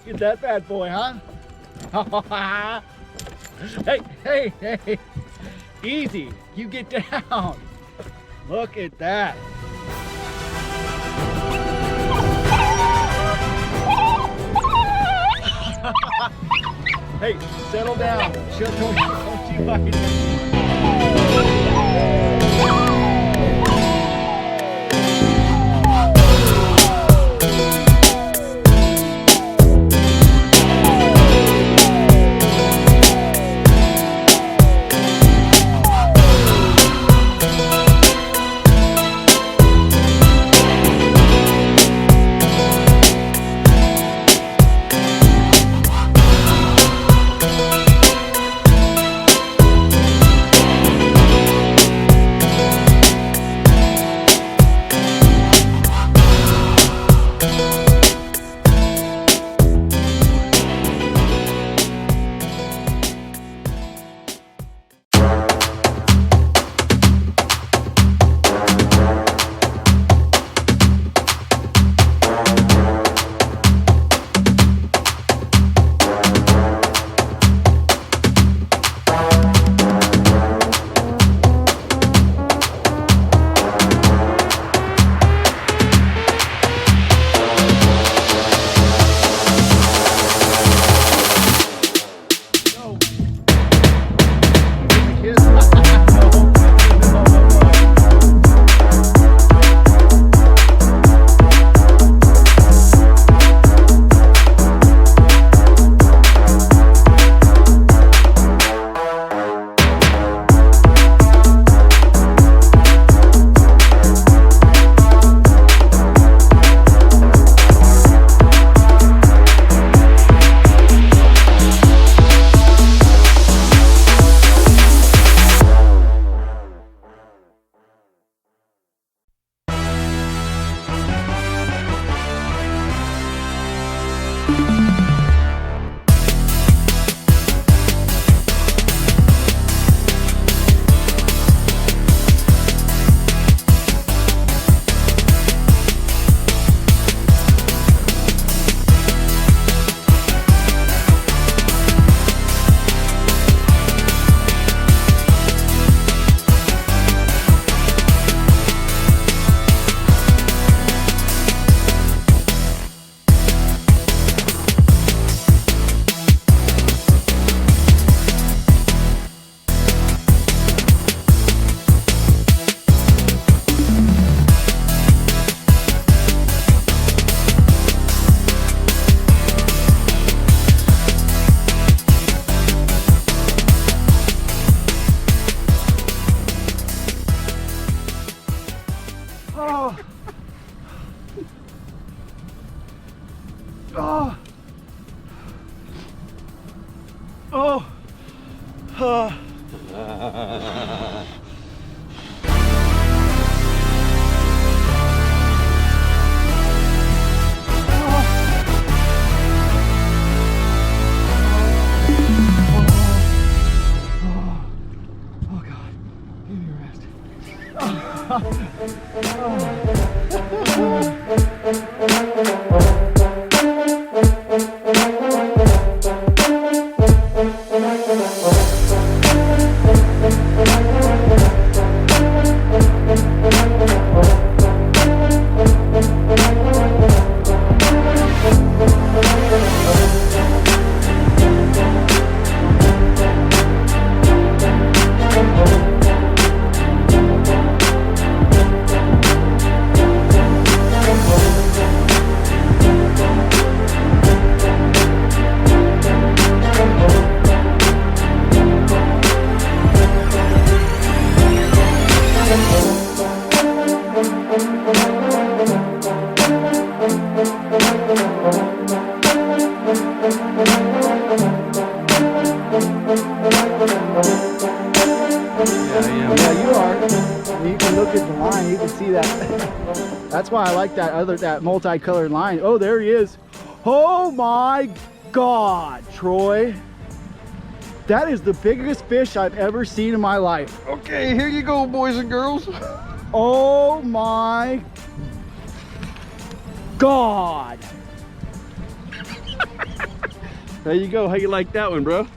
Get that bad boy, huh? Hey. Easy. You get down. Look at that. Hey, settle down. Don't you bite it. look at the line, you can see that. That's why I like that multicolored line. Oh, there he is. Oh my God, Troy. That is the biggest fish I've ever seen in my life. Okay, here you go, boys and girls. Oh my God. There you go. How you like that one, bro?